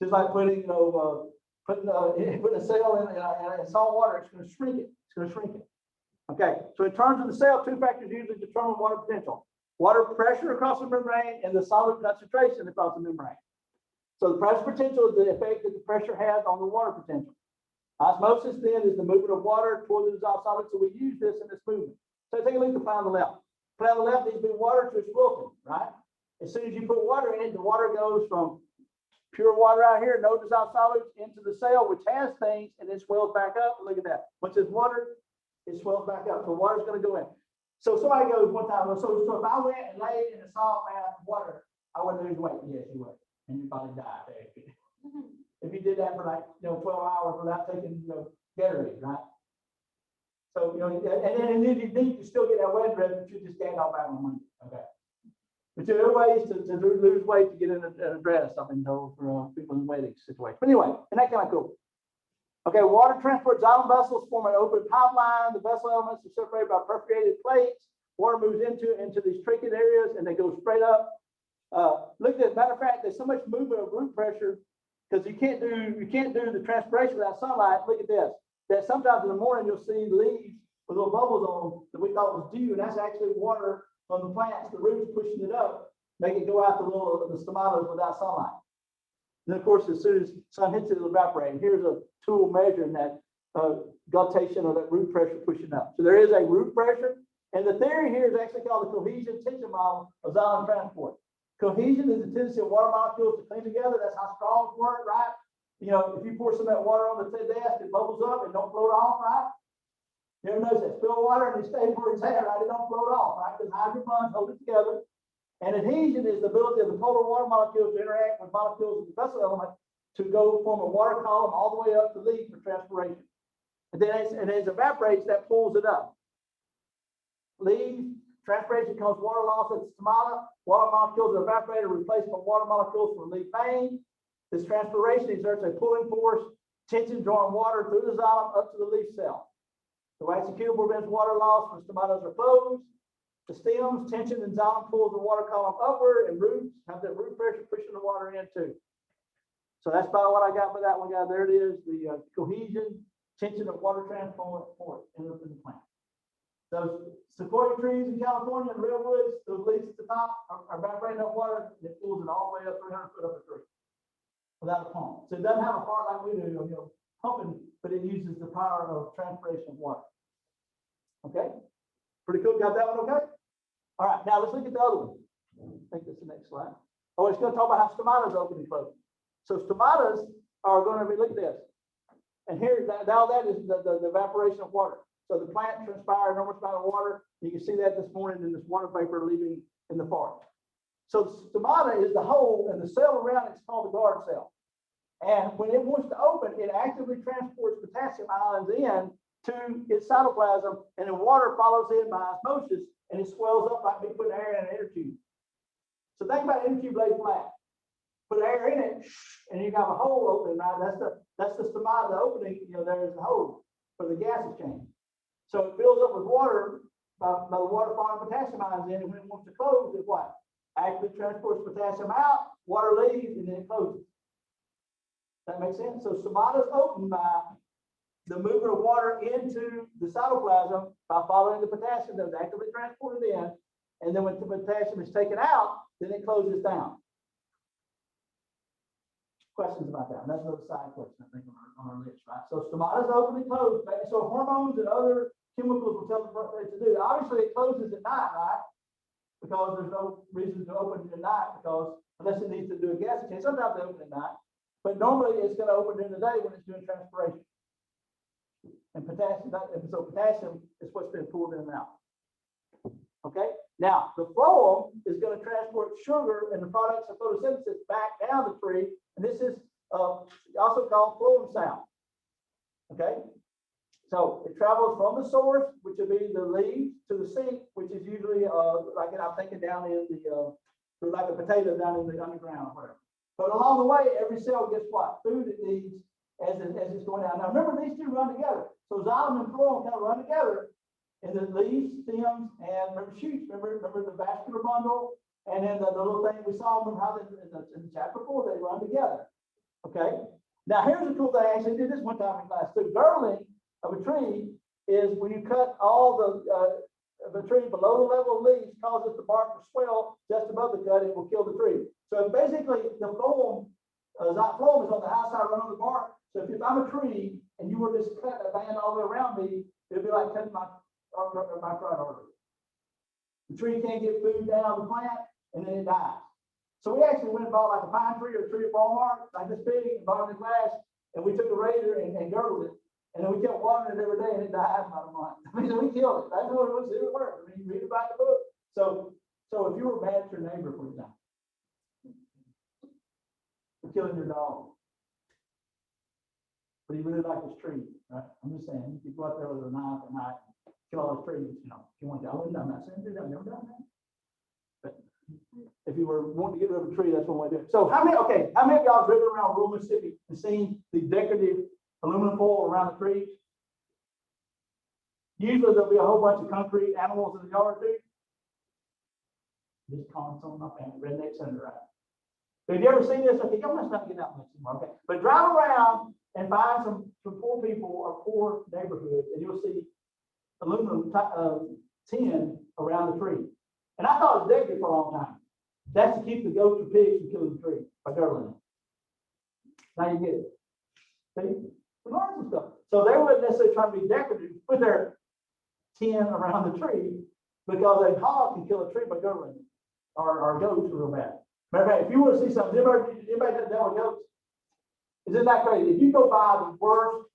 Just like putting, putting a cell in salt water, it's going to shrink it. It's going to shrink it. Okay, so in terms of the cell, two factors usually determine water potential: water pressure across the membrane and the solid concentration across the membrane. So the pressure potential is the effect that the pressure has on the water potential. Osmosis then is the movement of water toward the dissolved solid. So we use this in this movement. So take a look at the plan on the left. The plan on the left needs to be water to its Wilson, right? As soon as you put water in it, the water goes from pure water out here, no dissolved solids, into the cell, which has things, and it swells back up. Look at that. Once it's water, it swells back up. So water's going to go in. So somebody goes one time, so if I went and laid in a salt bath of water, I wouldn't lose weight. Yes, you would. And you probably die if you did that for like 12 hours without taking Gatorade, right? So and then you still get that wet dress, but you just gain all back on Monday. Okay. But there are ways to lose weight to get in a dress, something for people in the wedding situation. But anyway, and that kind of cool. Okay, water transport xylem vessels form an open pipeline. The vessel elements are separated by perforated plates. Water moves into these trinket areas and they go straight up. Look at this. Matter of fact, there's so much movement of root pressure because you can't do the transpiration without sunlight. Look at this. That sometimes in the morning you'll see leaves with little bubbles on them that we thought was dew, and that's actually water from the plants, the roots pushing it up, make it go out the stomatas without sunlight. And of course, as soon as sun hits it, it'll evaporate. And here's a tool measuring that guttation or that root pressure pushing up. So there is a root pressure, and the theory here is actually called the cohesion tension model of xylem transport. Cohesion is the tendency of water molecules to cling together. That's how straws work, right? If you pour some of that water on the desk, it bubbles up and don't float off, right? You ever notice that? Spill water and it stays where it's at, right? It don't float off, right? Because hydrogen bonds hold it together. And adhesion is the ability of the polar water molecules to interact with molecules of the vessel element to go form a water column all the way up to leave for transpiration. And then as it evaporates, that pulls it up. Leave, transpiration becomes water loss at the stomata. Water molecules are evaporated, replaced by water molecules from the leaf vein. This transpiration exerts a pulling force, tension drawing water through the xylem up to the leaf cell. The waxy cube prevents water loss when stomatas are closed. The stems, tension, and xylem pulls the water column upward, and roots have that root pressure pushing the water in too. So that's about what I got for that one, guys. There it is, the cohesion, tension of water transport in the plant. Those sequoia trees in California and redwoods, those leaves at the top are evaporating up water, and it pulls it all the way up 300 foot up a tree without a pump. So it doesn't have a part like we do, pumping, but it uses the power of transpiration of water. Okay, pretty cool. Got that one okay? All right, now let's look at the other one. I think that's the next slide. Oh, it's going to talk about how stomatas open and close. So stomatas are going to be, look at this. And here, now that is the evaporation of water. So the plant transpires enormous amount of water. You can see that this morning in this water vapor leaving in the forest. So the stomata is the hole, and the cell around it is called the guard cell. And when it wants to open, it actively transports potassium ions in to its cytoplasm, and the water follows in by osmosis, and it swells up like we put air in an air tube. So think about an air tube laid flat. Put air in it, and you have a hole open, right? That's the stomata, the opening. There's the hole for the gas exchange. So it fills up with water by the water following potassium ions in, and when it wants to close, it what? Actively transports potassium out, water leaves, and then it closes. That makes sense? So stomata is opened by the movement of water into the cytoplasm by following the potassium that was actively transported in, and then when the potassium is taken out, then it closes down. Questions about that? That's another side question, I think, on our list, right? So stomata is open and closed. So hormones and other chemicals will tell us what to do. Obviously, it closes at night, right? Because there's no reason to open it at night, because unless it needs to do a gas exchange, sometimes they open at night. But normally it's going to open during the day when it's doing transpiration. And potassium, so potassium is what's been pulled in and out. Okay. Now the phloem is going to transport sugar and the products of photosynthesis back down the tree, and this is also called phloem sound. Okay. So it travels from the source, which would be the leaves, to the sink, which is usually like I'm thinking down in the like a potato down in the underground or whatever. But along the way, every cell gets what? Food it needs as it's going down. Now remember, these two run together. So xylem and phloem kind of run together in the leaves, stems, and remember shoots. Remember the vascular bundle, and then the little thing we saw them how in chapter 4 they run together. Okay. Okay. Now here's the cool thing. I actually did this one time in class. The girdling of a tree is when you cut all the tree below the level of leaves, causes the bark to swell just above the cut, it will kill the tree. So basically, the phloem is on the high side, right on the bark. So if I'm a tree and you were just cut a band all the way around me, it'd be like cutting my carotid artery. The tree can't get food down the plant, and then it dies. So we actually went and bought like a pine tree or a tree at Walmart, like this big, and bought it in glass, and we took a razor and girdled it. And then we kept watering it every day, and it died in about a month. I mean, we killed it. That's what it was. It worked. I mean, you read about the book. So if you were mad at your neighbor, for example, for killing your dog, but he really liked this tree, right? I'm just saying, you could go out there with a knife at night and kill all those trees, you know, if you want to. I wouldn't have done that. I'm never done that. But if you were wanting to get rid of a tree, that's one way to do it. So how many of y'all have driven around rural Mississippi and seen the decorative aluminum foil around the trees? Usually there'll be a whole bunch of concrete animals in the yard too. This console, my family, redneck center, right? Have you ever seen this? Okay, y'all must not get out much anymore. Okay, but drive around and find some poor people or poor neighborhoods, and you'll see aluminum tin around the tree. And I thought it was decorative for a long time. That's to keep the goats or pigs from killing the tree by girdling it. Now you get it. See? We learned some stuff. So they wouldn't necessarily try to be decorative with their tin around the tree, because a hog can kill a tree by girdling it, or goats are real bad. Matter of fact, if you want to see something, anybody that dealt with goats? Isn't that crazy? If you go by the worst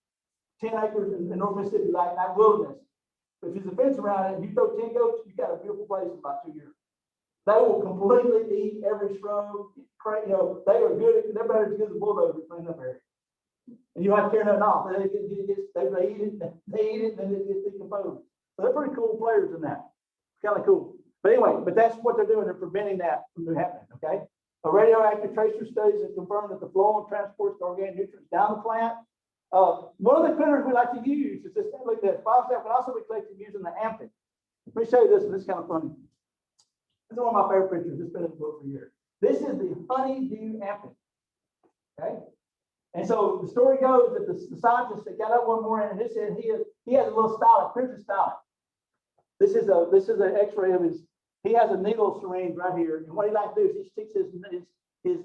10 acres in North Mississippi, like that wilderness, if there's a fence around it and you throw 10 goats, you got a beautiful place in about 2 years. They will completely eat every shrub. You know, they are good. They're better as good as a bulldozer to clean up area. And you don't have to tear nothing off. They eat it, and then it gets decomposed. So they're pretty cool players in that. It's kind of cool. But anyway, that's what they're doing. They're preventing that from happening. Okay. A radioactive tracer studies have confirmed that the flow transports the organic nutrients down the plant. One of the critters we like to use is this. Look at this. Biostat can also be collected using the amphic. Let me show you this. This is kind of funny. This is one of my favorite pictures. It's been in the book for years. This is the honeydew amphic. Okay. And so the story goes that the scientist that got up one morning and he said he has a little stylet. Here's his stylet. This is an X-ray of his. He has a needle syringe right here, and what he likes to do is he sticks his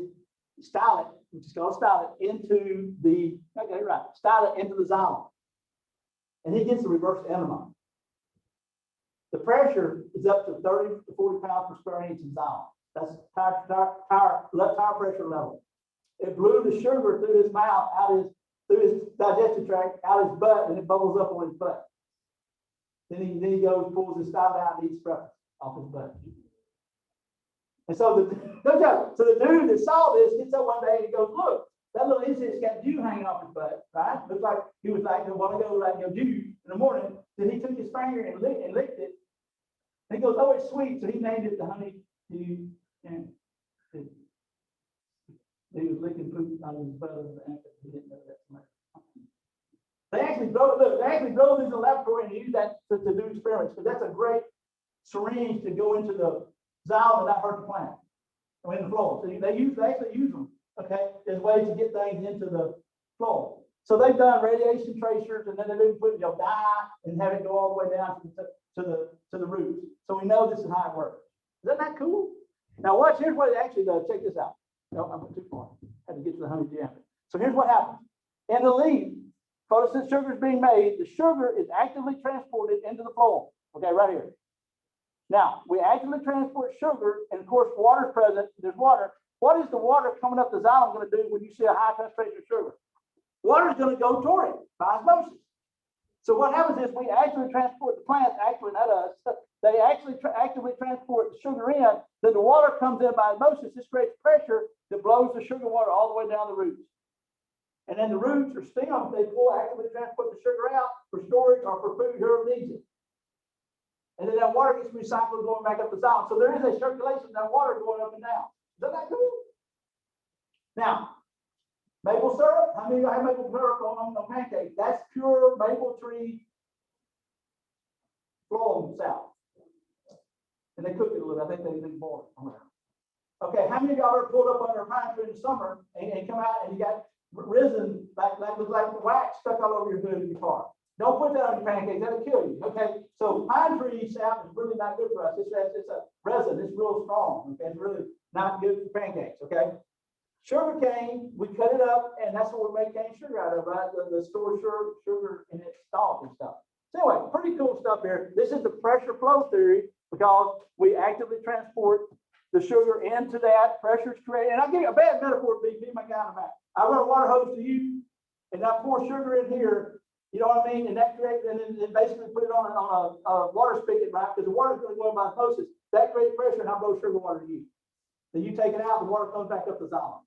stylet, which is called stylet, into the xylem, and he gets the reverse enema. The pressure is up to 30 to 40 pounds per square inch in xylem. That's tire pressure level. It blew the sugar through his mouth, through his digestive tract, out his butt, and it bubbles up on his butt. Then he goes, pulls his stylet out, and eats breakfast off his butt. And so the dude that saw this gets up one day and he goes, look, that little insect's got dew hanging off his butt, right? Looks like he was like, want to go like dew in the morning. Then he took his finger and licked it. And he goes, oh, it's sweet. So he named it the honeydew. And he was licking poop out of his butt. He didn't know that much. They actually drove these in the laboratory and used that to do experiments, because that's a great syringe to go into the xylem and not hurt the plant. I mean, the flow. So they actually use them, okay, as ways to get things into the flow. So they've done radiation tracers, and then they've been putting dye and have it go all the way down to the roots. So we know this is how it works. Isn't that cool? Now watch. Here's what it actually does. Check this out. No, I went too far. I had to get to the honeydew amphic. So here's what happens. In the leaf, photosynthetic sugar is being made. The sugar is actively transported into the phloem. Okay, right here. Now, we actively transport sugar, and of course, water is present. There's water. What is the water coming up the xylem going to do when you see a high concentration of sugar? Water is going to go toward it by osmosis. So what happens is we actually transport the plants, actually not us, they actually actively transport the sugar in, then the water comes in by osmosis. This creates pressure that blows the sugar water all the way down the roots. And then the roots or stems, they actively transport the sugar out for storage or for food, whoever needs it. And then that water gets recycled going back up the xylem. So there is a circulation of that water going up and down. Isn't that cool? Now, maple syrup. How many of you have maple syrup on pancakes? That's pure maple tree phloem sap. And they cook it a little. I think they boil it. Okay, how many of y'all ever pulled up under a pine tree in the summer and come out and you got resin, like wax stuck all over your hood of your car. Don't put that on your pancakes, that'll kill you, okay? So pine tree sap is really not good for us. It's a resin, it's real strong, okay? It's really not good for pancakes, okay? Sugar cane, we cut it up, and that's what we make cane sugar out of, right? The stored sugar in its stalk and stuff. So anyway, pretty cool stuff here. This is the pressure flow theory because we actively transport the sugar into that. Pressure is created. And I'll give you a bad metaphor to be my guy on the back. I run a water hose to you, and I pour sugar in here. You know what I mean? And that creates, and then basically put it on a water spigot, right? Because the water's going to go in by osmosis. That creates pressure, and I blow sugar water to you. Then you take it out, the water comes back up the xylem.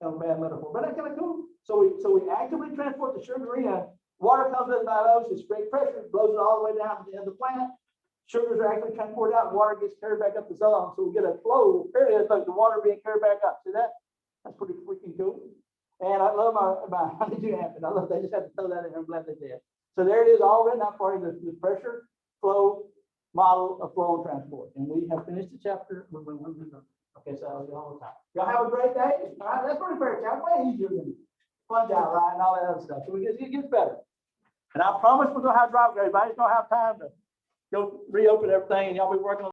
Kind of a bad metaphor, but that's kind of cool. So we actively transport the sugar in. Water comes in by osmosis, great pressure, blows it all the way down to the end of the plant. Sugars are actually transported out, water gets carried back up the xylem. So we get a flow, period, like the water being carried back up. See that? That's pretty freaking cool. And I love my honeydew happen. I love they just had to throw that in there. I'm glad they did. So there it is, all written out for you, the pressure flow model of flow and transport. And we have finished the chapter. Okay, so all the time. Y'all have a great day. All right, that's pretty fair chapter. Way easier than fungi, right? And all that other stuff. So it gets better. And I promise we're gonna have drop grades. I just don't have time to go reopen everything and y'all be working on